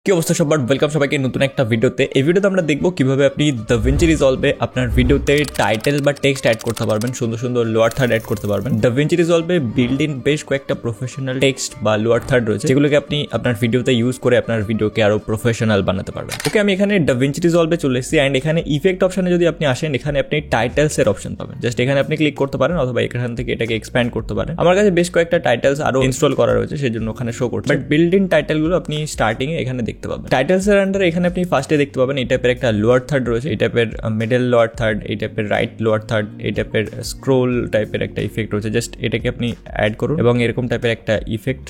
কি অবস্থা সবার, ওয়েলকাম সবাইকে নতুন একটা ভিডিওতে। এই ভিডিওতে আমরা দেখবো কিভাবে আপনি DaVinci Resolve আপনার ভিডিওতে টাইটেল বা টেক্সট অ্যাড করতে পারবেন, সুন্দর সুন্দর লোয়ার থার্ড অ্যাড করতে পারবেন। DaVinci Resolve বিল্ড ইন বেশ কয়েকটা প্রফেশনাল টেক্সট বা লোয়ার থার্ড রয়েছে, যেগুলোকে আপনি আপনার ভিডিওতে ইউজ করে আপনার ভিডিওকে আরো প্রফেশনাল বানাতে পারবেন। ওকে, আমি এখানে DaVinci Resolve চলে এসেছি অ্যান্ড এখানে ইফেক্ট অপশনে যদি আপনি আসেন, এখানে আপনি টাইটেলস এর অপশন পাবেন। জাস্ট এখানে আপনি ক্লিক করতে পারেন অথবা এখান থেকে এটাকে এক্সপ্যান্ড করতে পারেন। আমার কাছে বেশ কয়েকটা টাইটেলস আরো ইনস্টল করা রয়েছে, সেজন্য ওখানে শো করছে, বাট বিল্ড ইন টাইটেল গুলো আপনি স্টার্টিং এ এখানে দেখতে পাবেন। টাইটেলস আন্ডারে এখানে আপনি ফার্স্টে দেখতে পাবেন এই টাইপের একটা লোয়ার থার্ড রয়েছে, এই টাইপের মিডল লোয়ার থার্ড, এই টাইপের রাইট লোয়ার থার্ড, এই টাইপের স্ক্রোল টাইপের একটা ইফেক্ট রয়েছে। জাস্ট এটাকে আপনি অ্যাড করুন এবং এরকম টাইপের একটা ইফেক্ট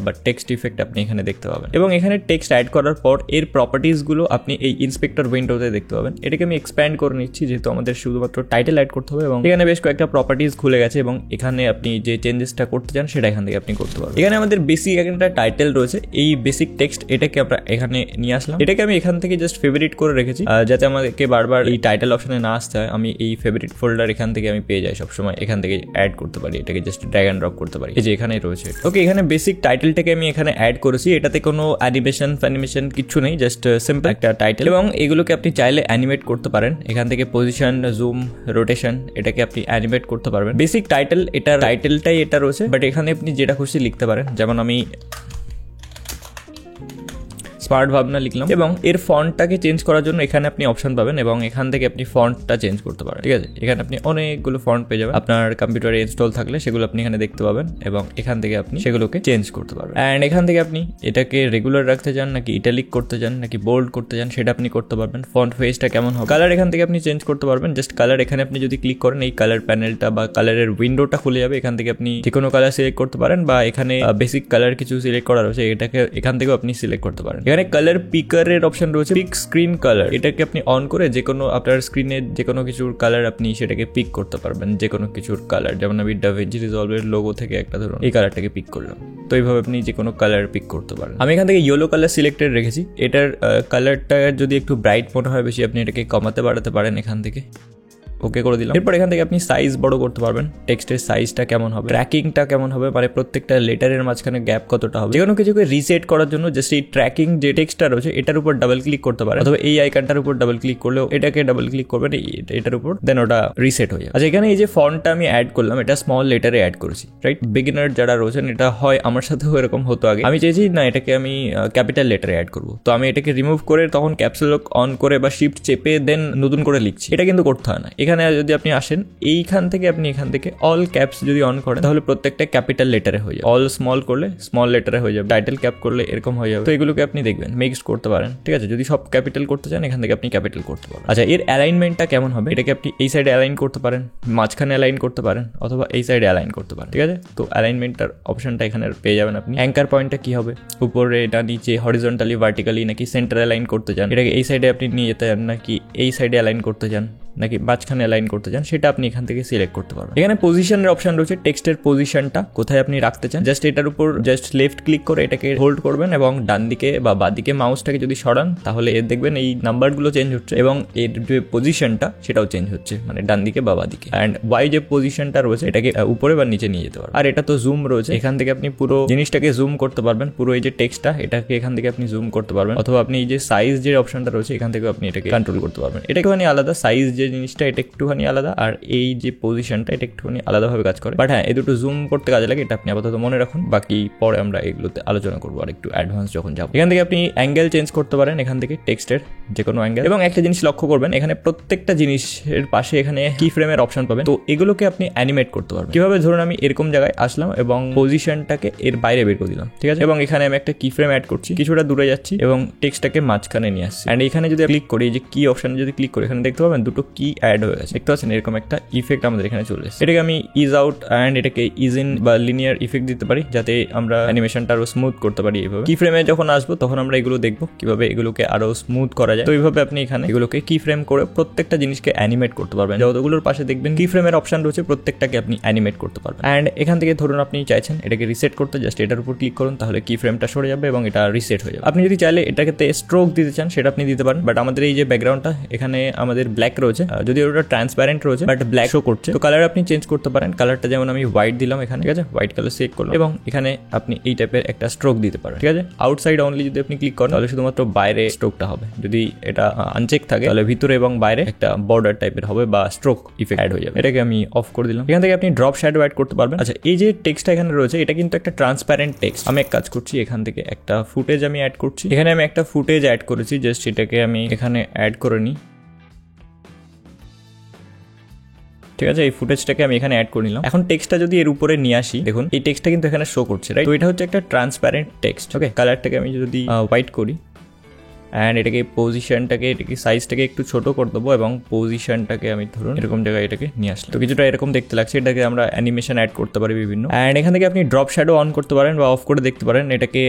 বা টেক্সট ইফেক্ট আপনি এখানে দেখতে পাবেন। এবং এখানে টেক্সট অ্যাড করার পর এর প্রপার্টিজ গুলো আপনি এই ইন্সপেক্টর উইন্ডোতে দেখতে পাবেন। এটাকে আমি এক্সপ্যান্ড করে নিচ্ছি, যেহেতু আমাদের শুধুমাত্র টাইটেল অ্যাড করতে হবে এবং এখানে বেশ কয়েকটা প্রপার্টিজ খুলে গেছে এবং এখানে আপনি যে চেঞ্জেসটা করতে চান সেটা এখান থেকে আপনি করতে পারবেন। এখানে আমাদের বেসিক একটা টাইটেল রয়েছে, এই বেসিক টেক্সট এটাকে আমরা এখানে নিয়ে আসলাম। এটাকে আমি এখান থেকে জাস্ট ফেভারিট করে রেখেছি, যাতে আমাদেরকে বারবার এই টাইটেল অপশনে না আসতে হয়। আমি এই ফেভারিট ফোল্ডার এখান থেকে আমি পেয়ে যাই সবসময়, এখান থেকে অ্যাড করতে পারি, এটাকে জাস্ট ড্র্যাগ অ্যান্ড ড্রপ করতে পারি, এই যে এখানেই রয়েছে। ওকে, এখানে বেসিক টাইটেলটাকে আমি এখানে অ্যাড করেছি। এটাতে কোনো অ্যানিমেশন কিছু নেই, জাস্ট সিম্পল একটা টাইটেল এবং এগুলোকে আপনি চাইলে অ্যানিমেট করতে পারেন। এখান থেকে পজিশন, জুম, রোটেশন এটাকে আপনি অ্যানিমেট করতে পারবেন। বেসিক টাইটেল, এটার টাইটেলটাই এটা রয়েছে, বাট এখানে আপনি যেটা খুশি লিখতে পারেন। যেমন আমি স্মার্ট ভাবনা লিখলাম এবং এর ফন্টটাকে চেঞ্জ করার জন্য এখানে আপনি অপশন পাবেন এবং এখান থেকে আপনি ফন্টটা চেঞ্জ করতে পারেন। ঠিক আছে, এখানে আপনি অনেকগুলো ফন্ট পেয়ে যাবেন। আপনার কম্পিউটারে ইনস্টল থাকলে সেগুলো আপনি এখানে দেখতে পাবেন এবং এখান থেকে আপনি সেগুলোকে চেঞ্জ করতে পারবেন। অ্যান্ড এখান থেকে আপনি এটাকে রেগুলার রাখতে চান নাকি ইটালিক করতে চান নাকি বোল্ড করতে চান সেটা আপনি করতে পারবেন। ফন্ট ফেসটা কেমন হবে, কালার এখান থেকে আপনি চেঞ্জ করতে পারবেন। জাস্ট কালার এখানে আপনি যদি ক্লিক করেন, এই কালার প্যানেলটা বা কালারের উইন্ডোটা খুলে যাবে। এখান থেকে আপনি যে কোনো কালার সিলেক্ট করতে পারেন বা এখানে বেসিক কালার কিছু সিলেক্ট করা রয়েছে, এটাকে এখান থেকেও আপনি সিলেক্ট করতে পারেন। এখানে কালার পিকার এর অপশন রয়েছে, পিক স্ক্রিন কালার। এটাকে আপনি অন করে যে কোনো আপনার স্ক্রিনে যে কোনো কিছুর কালার আপনি সেটাকে পিক করতে পারবেন, যে কোনো কিছুর কালার। যেমন আমি DaVinci Resolve এর লোগো থেকে একটা ধরুন এই কালারটাকে পিক করলাম, তো এইভাবে আপনি যে কোনো কালার পিক করতে পারেন। আমি এখান থেকে ইয়েলো কালার সিলেক্টেড রেখেছি। এটার কালারটা যদি একটু ব্রাইট মনে হয় বেশি, আপনি এটাকে কমাতে বাড়াতে পারেন এখান থেকে। ওকে করে দিলাম। এরপর এখান থেকে আপনি সাইজ বড় করতে পারবেন, টেক্সটের সাইজটা কেমন হবে, ট্র্যাকিংটা কেমন হবে, মানে প্রত্যেকটা লেটারের মাঝখানে গ্যাপ কতটা হবে। যে কোনো কিছুকে রিসেট করার জন্য জাস্ট এই ট্র্যাকিং যে টেক্সটটা রয়েছে এটার উপর ডাবল ক্লিক করতে পারেন, অথবা এই আইকনটার উপর ডাবল ক্লিক করলেও এটাকে ডাবল ক্লিক করবেন এটার উপর, দেন ওটা রিসেট হয়ে যাবে। আচ্ছা, এখানে এই যে ফন্টটা আমি অ্যাড করলাম, এটা স্মল লেটারে অ্যাড করেছি, রাইট? বিগিনার যারা রয়েছেন, এটা হয় আমার সাথেও এরকম হতো আগে। আমি চেয়েছি না এটাকে আমি ক্যাপিটাল লেটারে অ্যাড করবো, তো আমি এটাকে রিমুভ করে তখন ক্যাপস লক অন করে বা শিফট চেপে দেন নতুন করে লিখছি। এটা কিন্তু করতে হয় না। এখানে যদি আপনি এইখান থেকে আপনি এখান থেকে অল ক্যাপস যদি অন করেন, তাহলে প্রত্যেকটা ক্যাপিটাল লেটারে হয়ে যাবে। অল স্মল করলে স্মল লেটারে হয়ে যাবে, টাইটেল ক্যাপ করলে এরকম হয়ে যাবে। তো এগুলোকে আপনি দেখবেন মিক্সড করতে পারেন। ঠিক আছে, যদি সব ক্যাপিটাল করতে চান এখান থেকে আপনি ক্যাপিটাল করতে পারেন। আচ্ছা, এর অ্যালাইনমেন্টটা কেমন হবে, এটাকে আপনি এই সাইডে অ্যালাইন করতে পারেন, মাঝখানে অ্যালাইন করতে পারেন, অথবা এই সাইডে অ্যালাইন করতে পারেন। ঠিক আছে, তো অ্যালাইনমেন্টটার অপশনটা এখানে পেয়ে যাবেন আপনি। অ্যাঙ্কার পয়েন্টটা কি হবে, উপরে এটা নিচে, হরিজন্টালি, ভার্টিক্যালি নাকি সেন্টার অ্যালাইন করতে চান, এটাকে এই সাইডে আপনি নিয়ে যেতে চান নাকি এই সাইডে অ্যালাইন করতে চান নাকি মাঝখানে অ্যালাইন করতে চান, সেটা আপনি এখান থেকে সিলেক্ট করতে পারবেন। এখানে পজিশনের অপশন রয়েছে, টেক্সটের পজিশনটা কোথায় আপনি রাখতে চান। জাস্ট এটার উপর জাস্ট লেফট ক্লিক করে এটাকে হোল্ড করবেন এবং ডান দিকে বা বাঁ দিকে মাউসটাকে যদি সরান, তাহলে এর দেখবেন এই নাম্বারগুলো চেঞ্জ হচ্ছে এবং এর যে পজিশনটা সেটাও চেঞ্জ হচ্ছে, মানে ডান দিকে বা বাঁ দিকে। অ্যান্ড ওয়াই যে পজিশনটা রয়েছে এটাকে উপরে বা নিচে নিয়ে যেতে পারবেন। আর এটা তো জুম রয়েছে, এখান থেকে আপনি পুরো জিনিসটাকে জুম করতে পারবেন, পুরো এই যে টেক্সটটা এটাকে এখান থেকে আপনি জুম করতে পারবেন, অথবা আপনি এই যে সাইজ যে অপশনটা রয়েছে এখান থেকে আপনি এটাকে কন্ট্রোল করতে পারবেন। এটা একটুখানি আলাদা, সাইজ যে জিনিসটা এটা একটুখানি আলাদা, আর এই যে পজিশনটা এটা একটুখানি আলাদাভাবে কাজ করে। বাট হ্যাঁ, এই দুটো জুম করতে কাজে লাগে, এটা আপনি আপাতত মনে রাখুন। বাকি পরে আমরা এগুলোতে আলোচনা করবো আর একটু অ্যাডভান্স যখন যাবো। এখান থেকে আপনি অ্যাঙ্গেল চেঞ্জ করতে পারেন, এখান থেকে টেক্সটের যে কোনো অ্যাঙ্গেল। এবং একটা জিনিস লক্ষ্য করবেন, এখানে প্রত্যেকটা জিনিসের পাশে এখানে কি ফ্রেমের অপশন পাবেন, তো এগুলোকে আপনি অ্যানিমেট করতে পারবেন। কিভাবে, ধরুন আমি এরকম জায়গায় আসলাম এবং পজিশনটাকে এর বাইরে বের করে দিলাম। ঠিক আছে, এবং এখানে আমি একটা কি ফ্রেম অ্যাড করছি, কিছুটা দূরে যাচ্ছি এবং টেক্সটটাকে মাঝখানে নিয়ে আসছি। অ্যান্ড এখানে যদি ক্লিক করি, এই যে কি অপশনে যদি ক্লিক করি, এখানে দেখতে পাবেন দুটো কি অ্যাড হয়ে গেছে, দেখতে পাচ্ছেন? এরকম একটা ইফেক্ট আমাদের এখানে চলে এসেছে। এটাকে আমি ইজ আউট অ্যান্ড এটাকে ইজ ইন বা লিনিয়ার ইফেক্ট দিতে পারি, যাতে আমরা অ্যানিমেশনটা আরো স্মুথ করতে পারি। এইভাবে কি ফ্রেমে যখন আসবো তখন আমরা এগুলো দেখবো কিভাবে এগুলোকে আরো স্মুথ করা যায়। তো এইভাবে আপনি এখানে এগুলোকে কি ফ্রেম করে প্রত্যেকটা জিনিসকে অ্যানিমেট করতে পারবেন। যতগুলোর পাশে দেখবেন কি ফ্রেমের অপশন রয়েছে প্রত্যেকটাকে আপনি অ্যানিমেট করতে পারবেন। অ্যান্ড এখান থেকে ধরুন আপনি চাইছেন এটাকে রিসেট করতে, জাস্ট এটার উপর ক্লিক করুন, তাহলে কি ফ্রেমটা সরে যাবে এবং এটা রিসেট হয়ে যাবে। আপনি যদি চাইলে এটাকে স্ট্রোক দিতে চান সেটা আপনি দিতে পারেন, বাট আমাদের এই যে ব্যাকগ্রাউন্ডটা এখানে আমাদের ব্ল্যাক রয়েছে, যদি ওটা ট্রান্সপারেন্ট রয়েছে বাট ব্ল্যাক শো করছে, তো কালার আপনি চেঞ্জ করতে পারেন। কালারটা যেমন আমি হোয়াইট দিলাম এখানে, ঠিক আছে, হোয়াইট কালার সিলেক্ট করলাম এবং এখানে আপনি এই টাইপের একটা স্ট্রোক দিতে পারেন, ঠিক আছে। আউটসাইড অনলি যদি আপনি ক্লিক করেন তাহলে শুধুমাত্র বাইরে স্ট্রোকটা হবে, যদি এটা আনচেক থাকে তাহলে ভিতরে এবং বাইরে একটা বর্ডার টাইপের হবে বা স্ট্রোক ইফেক্ট অ্যাড হয়ে যাবে। এটাকে আমি অফ করে দিলাম। এখান থেকে আপনি ড্রপ শ্যাডো অ্যাড করতে পারবেন। আচ্ছা, এই যে টেক্সটটা এখানে রয়েছে এটা কিন্তু একটা ট্রান্সপারেন্ট টেক্সট। আমি এক কাজ করছি, এখান থেকে একটা ফুটেজ আমি অ্যাড করছি। এখানে আমি একটা ফুটেজ অ্যাড করেছি, জাস্ট এটাকে আমি এখানে অ্যাড করে নিই, ঠিক আছে। এই ফুটেজটাকে আমি এখানে অ্যাড করে নিলাম। এখন টেক্সটটা যদি এর উপরে নিয়ে আসি, দেখুন এই টেক্সটটা কিন্তু এখানে শো করছে, রাইট। তো এটা হচ্ছে একটা ট্রান্সপারেন্ট টেক্সট, ওকে। কালারটাকে আমি যদি হোয়াইট করি অ্যান্ড এটাকে এটাকে সাইজটাকে একটু ছোট করে দেবো এবং পজিশনটাকে আমি ধরুন এরকম জায়গায় এটাকে নিয়ে আসলাম। তো কিছুটা এরকম দেখতে লাগছে। এটাকে আমরা অ্যানিমেশন অ্যাড করতে পারি বিভিন্ন। অ্যান্ড এখান থেকে আপনি ড্রপ শ্যাডো অন করতে পারেন বা অফ করে দেখতে পারেন। এটাকে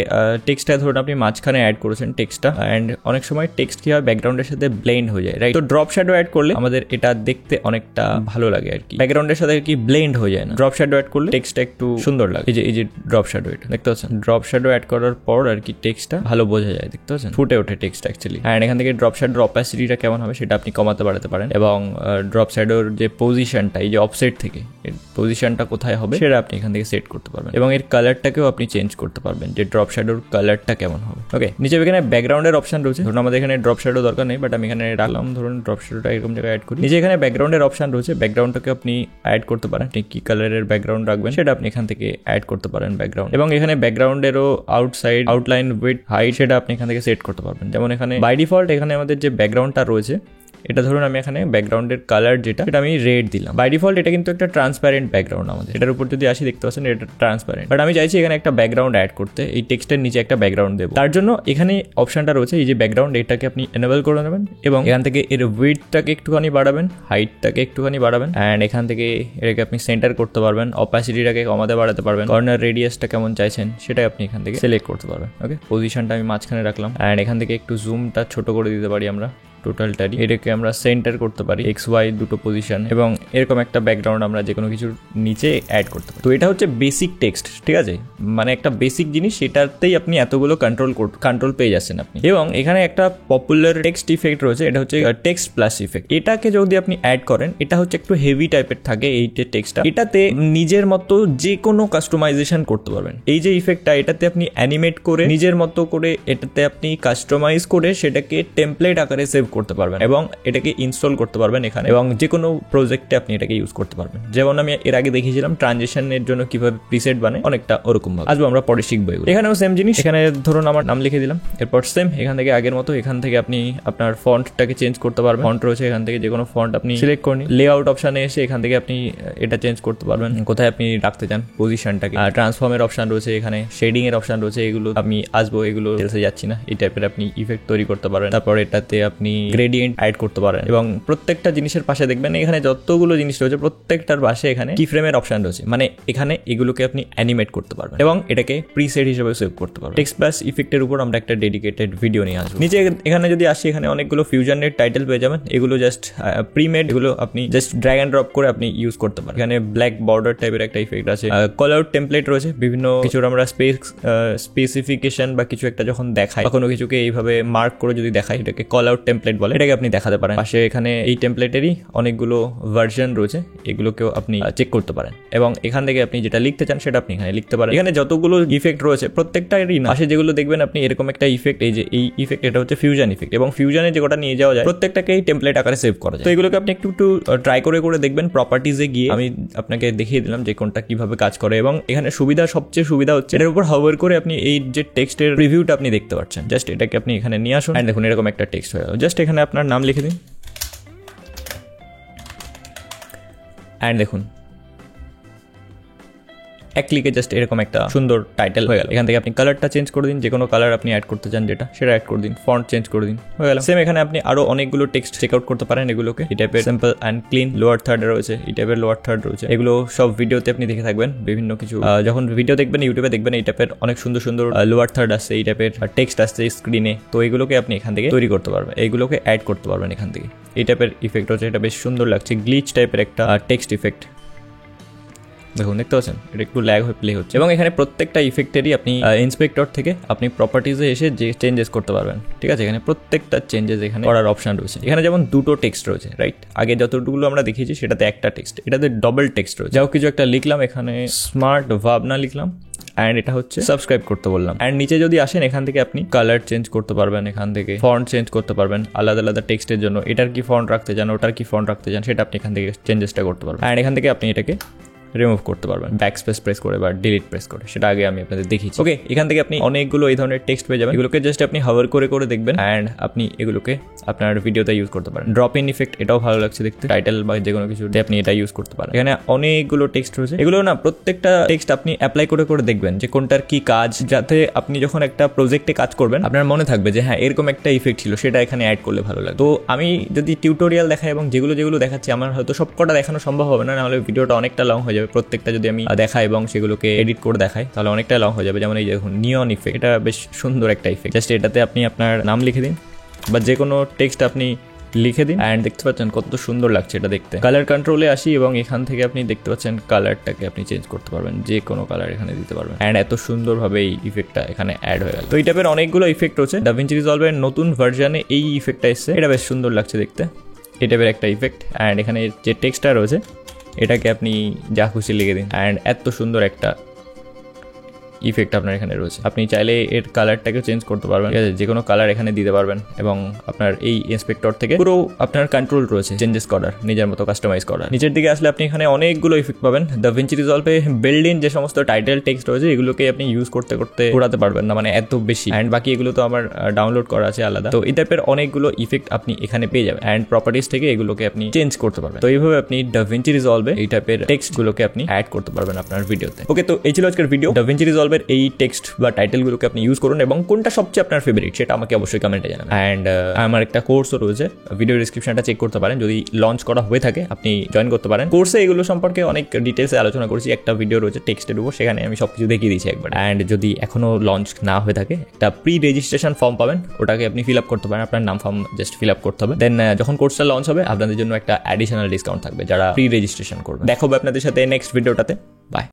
টেক্সটটা ধরুন আপনি মাঝখানে অ্যাড করেছেন টেক্সটটা, অ্যান্ড অনেক সময় টেক্সট কি হয় ব্যাকগ্রাউন্ডের সাথে ব্লেন্ড হয়ে যায়, রাইট। তো ড্রপ শ্যাডো অ্যাড করলে আমাদের এটা দেখতে অনেকটা ভালো লাগে আর কি, ব্যাকগ্রাউন্ডের সাথে কি ব্লেন্ড হয়ে যায় না। ড্রপ শ্যাডো অ্যাড করলে টেক্সটটা একটু সুন্দর লাগে। এই যে ড্রপ শ্যাডো, এটা দেখতে পাচ্ছেন, ড্রপ শ্যাডো অ্যাড করার পর আর কি টেক্সটটা ভালো বোঝা যায়, দেখতে পাচ্ছেন, ফুটে ওঠে টেক্সট অ্যাকচুয়ালি। অ্যান্ড এখান থেকে ড্রপ শ্যাডোর অপাসিটিটা কেমন হবে সেটা আপনি কমাতে বাড়াতে পারেন, এবং ড্রপ শ্যাডোর যে পজিশনটা, এই যে অফসেট থেকে এর পজিশনটা কোথায় হবে সেটা আপনি এখান থেকে সেট করতে পারবেন, এবং এর কালারটাকেও আপনি চেঞ্জ করতে পারবেন যে ড্রপ শ্যাডোর কালারটা কেমন হবে, ওকে। নিচে এখানে ব্যাকগ্রাউন্ডের অপশন রয়েছে, ধরুন আমাদের এখানে ড্রপ শ্যাডো দরকার নেই, বাট আমি এখানে রাখলাম, ধরুন ড্রপ শ্যাডোটা এরকম জায়গায় অ্যাড করি। নিচে এখানে ব্যাকগ্রাউন্ডের অপশন রয়েছে, ব্যাকগ্রাউন্ডটাকে আপনি অ্যাড করতে পারেন, আপনি কি কালারের ব্যাকগ্রাউন্ড রাখবেন সেটা আপনি এখান থেকে অ্যাড করতে পারেন ব্যাকগ্রাউন্ড, এবং এখানে ব্যাকগ্রাউন্ডেরও আউটসাইড, আউটলাইন, উইডথ, হাইট সেটা আপনি এখান থেকে সেট করতে পারবেন। যেমন এখানে বাই ডিফল্ট এখানে আমাদের যে ব্যাকগ্রাউন্ডটা রয়েছে, এটা ধরুন আমি এখানে ব্যাকগ্রাউন্ডের কালার যেটা সেটা আমি রেড দিলাম। বাই ডিফল্ট এটা কিন্তু একটা ট্রান্সপারেন্ট ব্যাকগ্রাউন্ড আমাদের, এটার উপর যদি আসি দেখতে পাচ্ছেন এটা ট্রান্সপারেন্ট, বাট আমি চাইছি এখানে একটা ব্যাকগ্রাউন্ড অ্যাড করতে, এই টেক্সটের নিচে একটা ব্যাকগ্রাউন্ড দেবো। তার জন্য এখানে অপশনটা রয়েছে, এই যে ব্যাকগ্রাউন্ড, এটাকে আপনি এনেবল করে নেবেন এবং এখান থেকে এর উইডথটাকে একটুখানি বাড়াবেন, হাইটটাকে একটুখানি বাড়াবেন, অ্যান্ড এখান থেকে এটাকে আপনি সেন্টার করতে পারবেন, অপাসিটিটাকে কমাতে বাড়াতে পারবেন, কর্নার রেডিয়াসটা কেমন চাইছেন সেটাই আপনি এখান থেকে সিলেক্ট করতে পারবেন, ওকে। পজিশনটা আমি মাঝখানে রাখলাম, অ্যান্ড এখান থেকে একটু জুমটা ছোট করে দিতে পারি আমরা টোটালটারই, এটাকে আমরা সেন্টার করতে পারি, এক্স ওয়াই দুটো পজিশন, এবং এরকম একটা ব্যাকগ্রাউন্ড আমরা যে কোনো কিছুর নিচে অ্যাড করতে পারি। তো এটা হচ্ছে বেসিক টেক্সট, ঠিক আছে, মানে একটা বেসিক জিনিস, সেটাতেই আপনি এতগুলো কন্ট্রোল পেয়ে যাচ্ছেন আপনি। এবং এখানে একটা পপুলার টেক্সট ইফেক্ট রয়েছে, এটা হচ্ছে টেক্সট প্লাস ইফেক্ট। এটাকে যদি আপনি অ্যাড করেন, এটা হচ্ছে একটু হেভি টাইপের থাকে এই টেক্সটটা, এটাতে নিজের মতো যে কোনো কাস্টমাইজেশন করতে পারবেন। এই যে ইফেক্টটা, এটাতে আপনি অ্যানিমেট করে নিজের মতো করে এটাতে আপনি কাস্টমাইজ করে সেটাকে টেমপ্লেট আকারে সেভ করতে পারবেন এবং এটাকে ইনস্টল করতে পারবেন এখানে, এবং যে কোনো প্রজেক্টে আপনি এটাকে ইউজ করতে পারবেন। যেমন আমি এর আগে দেখিয়েছিলাম ট্রানজিশনের জন্য কিভাবে প্রিসেট বানায়, অনেকটা ওরকম ভাবে আসবো আমরা পরে শিখবো। এখানেও সেম জিনিস, এখানে ধরুন আমার নাম লিখে দিলাম, এরপর সেম এখান থেকে আগের মতো এখান থেকে আপনি আপনার ফন্টটাকে চেঞ্জ করতে পারবেন। ফন্ট রয়েছে এখান থেকে যে কোনো ফন্ট আপনি সিলেক্ট করে নিন, লেআউট অপশনে এসে এখান থেকে আপনি এটা চেঞ্জ করতে পারবেন, কোথায় আপনি রাখতে চান পজিশনটাকে। ট্রান্সফর্মের অপশন রয়েছে, এখানে শেডিং এর অপশন রয়েছে, এগুলো আমি আসবো, এগুলো যাচ্ছি না, এই টাইপের আপনি ইফেক্ট তৈরি করতে পারবেন। তারপর এটাতে আপনি গ্রেডিয়েন্ট অ্যাড করতে পারেন, এবং প্রত্যেকটা জিনিসের পাশে দেখবেন এখানে যতগুলো জিনিস রয়েছে প্রত্যেকটার পাশে এখানে কি ফ্রেমের অপশন রয়েছে, মানে এখানে এগুলোকে আপনি অ্যানিমেট করতে পারবেন এবং এটাকে প্রিসেট হিসেবে সেভ করতে পারবেন। টেক্সট প্লাস ইফেক্টের উপর আমরা একটা ডেডিকেটেড ভিডিও নিয়ে আসবো। নিচে এখানে যদি আসি, এখানে অনেকগুলো ফিউশনের টাইটেল পেয়ে যাবেন, এগুলো জাস্ট প্রিমেড, এগুলো আপনি জাস্ট ড্র্যাগ এন্ড ড্রপ করে আপনি ইউজ করতে পারেন। এখানে ব্ল্যাক বর্ডার টাইপের একটা ইফেক্ট আছে, কল আউট টেমপ্লেট রয়েছে, বিভিন্ন কিছুর আমরা স্পেসিফিকেশন বা কিছু একটা যখন দেখাই বা কোনো কিছুকে এইভাবে মার্ক করে যদি দেখাই, এটাকে কল আউট টেমপ্লেট বলে, এটাকে আপনি দেখাতে পারেন। পাশে এখানে এই টেমপ্লেটেরই অনেকগুলো ভার্সন রয়েছে, এগুলোকেও আপনি চেক করতে পারেন, এবং এখান থেকে আপনি যেটা লিখতে চান সেটা আপনি এখানে লিখতে পারেন। এখানে যতগুলো ইফেক্ট রয়েছে প্রত্যেকটারই না, পাশে যেগুলো দেখবেন আপনি এরকম একটা ইফেক্ট, এই যে এই ইফেক্ট, এটা হচ্ছে ফিউশন ইফেক্ট, এবং ফিউশনে যে গোটা নিয়ে যাওয়া যায় প্রত্যেকটাকে এই টেমপ্লেট আকারে সেভ করা যায়। তো এগুলোকে আপনি একটু ট্রাই করে দেখবেন। প্রপার্টিজে গিয়ে আমি আপনাকে দেখিয়ে দিলাম যে কোনটা কিভাবে কাজ করে, এবং এখানে সবচেয়ে সুবিধা হচ্ছে এটার উপর হাওয়ার করে আপনি এই যে টেক্সটের রিভিউটা আপনি দেখতে পাচ্ছেন। জাস্ট এটাকে আপনি এখানে নিয়ে আসুন, এন্ড দেখুন এরকম একটা টেক্সট হয়ে গেল। জাস্ট এখানে আপনার নাম লিখে দিন, অ্যান্ড দেখুন এক ক্লিকে জাস্ট এরকম একটা সুন্দর টাইটেল হয়ে গেল। এখান থেকে আপনি কালারটা চেঞ্জ করে দিন, যে কোনো কালার আপনি অ্যাড করতে চান যেটা সেটা অ্যাড করে দিন, ফন্ট চেঞ্জ করে দিন, হয়ে গেল। সেম এখানে আপনি আরো অনেকগুলো টেক্সট চেক আউট করতে পারেন। এগুলোকে এই টাইপের simple and clean lower third রয়েছে, এই টাইপের লোয়ার থার্ড রয়েছে। এগুলো সব ভিডিওতে আপনি দেখে থাকবেন, বিভিন্ন কিছু যখন ভিডিও দেখবেন ইউটিউবে দেখবেন এই টাইপের অনেক সুন্দর সুন্দর লোয়ার থার্ড আসছে, এই টাইপের টেক্সট আসছে স্ক্রিনে। তো এগুলোকে আপনি এখান থেকে তৈরি করতে পারবেন, এইগুলোকে অ্যাড করতে পারবেন এখান থেকে। এই টাইপের ইফেক্ট হচ্ছে, এটা বেশ সুন্দর লাগছে, গ্লিচ টাইপের একটা টেক্সট ইফেক্ট। দেখুন দেখতে পাচ্ছেন এটা একটু ল্যাগ হয়ে প্লে হচ্ছে। এবং এখানে প্রত্যেকটা ইফেক্টেরই আপনি ইন্সপেক্টর থেকে আপনি প্রপার্টিজে এসে যে চেঞ্জেস করতে পারবেন, ঠিক আছে। এখানে প্রত্যেকটা চেঞ্জেস এখানে করার অপশন রয়েছে। এখানে যেমন দুটো টেক্সট রয়েছে, রাইট, আগে যতটুকু আমরা দেখিয়েছি সেটাতে একটা টেক্সট, এটাতে ডবল টেক্সট রয়েছে। যাও কিছু একটা লিখলাম, এখানে স্মার্ট ভাবনা লিখলাম, অ্যান্ড এটা হচ্ছে সাবস্ক্রাইব করতে বললাম। অ্যান্ড নিচে যদি আসেন এখান থেকে আপনি কালার চেঞ্জ করতে পারবেন, এখান থেকে ফন্ট চেঞ্জ করতে পারবেন আলাদা আলাদা টেক্সটের জন্য। এটার কি ফন্ট রাখতে চান, ওটার কি ফন্ট রাখতে চান, সেটা আপনি এখান থেকে চেঞ্জেসটা করতে পারবেন। অ্যান্ড এখান থেকে আপনি এটাকে রিমুভ করতে পারবেন ব্যাক স্পেস প্রেস করে বা ডিলিট প্রেস করে, সেটা আগে আমি আপনাদের দেখিয়েছি। ওকে, এখান থেকে আপনি অনেকগুলো এই ধরনের টেক্সট পেয়ে যাবেন। এগুলোকে জাস্ট আপনি হাভার করে করে দেখবেন অ্যান্ড আপনি এগুলোকে আপনার ভিডিওতে ইউজ করতে পারেন। ড্রপ ইন ইফেক্ট, এটাও ভালো লাগছে দেখতে, টাইটেল বা যে কোনো কিছুতে আপনি এটা ইউজ করতে পারেন। এখানে অনেকগুলো টেক্সট রয়েছে, এগুলো না প্রত্যেকটা টেক্সট আপনি অ্যাপ্লাই করে করে দেখবেন যে কোনটার কি কাজ, যাতে আপনি যখন একটা প্রজেক্টে কাজ করবেন আপনার মনে থাকবে যে হ্যাঁ এরকম একটা ইফেক্ট ছিল, সেটা এখানে অ্যাড করলে ভালো লাগে। তো আমি যদি টিউটোরিয়াল দেখাই এবং যেগুলো যেগুলো দেখাচ্ছি আমার হয়তো সবকটা দেখানো সম্ভব হবে না, নাহলে ভিডিওটা অনেকটা লং হয়ে যাবে। প্রত্যেকটা যদি আমি দেখাই এবং সেগুলোকে এডিট করে দেখাই তাহলে অনেকটা লং হয়ে যাবে। যেমন এই দেখুন নিয়ন ইফেক্ট, এটা বেশ সুন্দর একটা ইফেক্ট। জাস্ট এটাতে আপনি আপনার নাম লিখে দিন বা যে কোনো টেক্সট আপনি লিখে দিন অ্যান্ড দেখতে পাচ্ছেন কত সুন্দর লাগছে এটা দেখতে। কালার কন্ট্রোলে আসি এবং এখান থেকে আপনি দেখতে পাচ্ছেন কালারটাকে আপনি চেঞ্জ করতে পারবেন, যে কোনো কালার এখানে দিতে পারবেন অ্যান্ড এত সুন্দরভাবে এই ইফেক্টটা এখানে অ্যাড হয়ে গেল। তো এই টাইপের অনেকগুলো ইফেক্ট রয়েছে। DaVinci Resolve এর নতুন ভার্জনে এই ইফেক্টটা এসছে, এটা বেশ সুন্দর লাগছে দেখতে, এই টাইপের একটা ইফেক্ট। অ্যান্ড এখানে যে টেক্সটটা রয়েছে এটাকে আপনি যা খুশি লিখে দিন অ্যান্ড এত সুন্দর একটা ইফেক্ট আপনার এখানে রয়েছে। আপনি চাইলে এর কালারটাকে চেঞ্জ করতে পারবেন, ঠিক আছে, যে কোনো কালার এখানে দিতে পারবেন এবং আপনার এই ইন্সপেক্টর থেকে পুরো আপনার কন্ট্রোল রয়েছে চেঞ্জেস করার, নিজের মতো কাস্টমাইজ করার। নিচের দিকে আসলে আপনি এখানে অনেকগুলো ইফেক্ট পাবেন। DaVinci Resolve A build in যে সমস্ত টাইটেল টেক্সট রয়েছে এগুলোকে আপনি ইউজ করতে করতে ঘোরাতে পারবেন না, মানে এত বেশি। অ্যান্ড বাকি এগুলো তো আমার ডাউনলোড করা আছে আলাদা। তো এই টাইপের অনেকগুলো ইফেক্ট আপনি এখানে পেয়ে যাবেন অ্যান্ড প্রপার্টিজ থেকে এগুলোকে আপনি চেঞ্জ করতে পারবেন। তো এইভাবে আপনি DaVinci Resolve এ এই টাইপের টেক্সট গুলোকে আপনি অ্যাড করতে পারবেন আপনার ভিডিওতে। ওকে, তো এই ছিল আজকের ভিডিও। DaVinci Resolve এর এই টেক্সট বা টাইটেলগুলোকে আপনি ইউজ করুন এবং কোনটা সবচেয়ে আপনার ফেভারিট সেটা আমাকে অবশ্যই কমেন্টে জানাবেন। অ্যান্ড আমার একটা কোর্সও রয়েছে, ভিডিও ডিসক্রিপশনটা চেক করতে পারেন, যদি লঞ্চ করা হয়ে থাকে আপনি জয়েন করতে পারেন। কোর্সে এগুলো সম্পর্কে অনেক ডিটেলসে আলোচনা করেছি, একটা ভিডিও রয়েছে টেক্সটের উপর, সেখানে আমি সবকিছু দেখিয়ে দিয়েছি একবার। অ্যান্ড যদি এখনো লঞ্চ না হয়ে থাকে একটা প্রি রেজিস্ট্রেশন ফর্ম পাবেন, ওটাকে আপনি ফিল আপ করতে পারেন, আপনার নাম ফর্ম জাস্ট ফিল আপ করতে হবে। দেন যখন কোর্সটা লঞ্চ হবে আপনাদের জন্য একটা অ্যাডিশনাল ডিসকাউন্ট থাকবে যারা প্রি রেজিস্ট্রেশন করবে। দেখা হবে আপনাদের সাথে নেক্সট ভিডিওটাতে।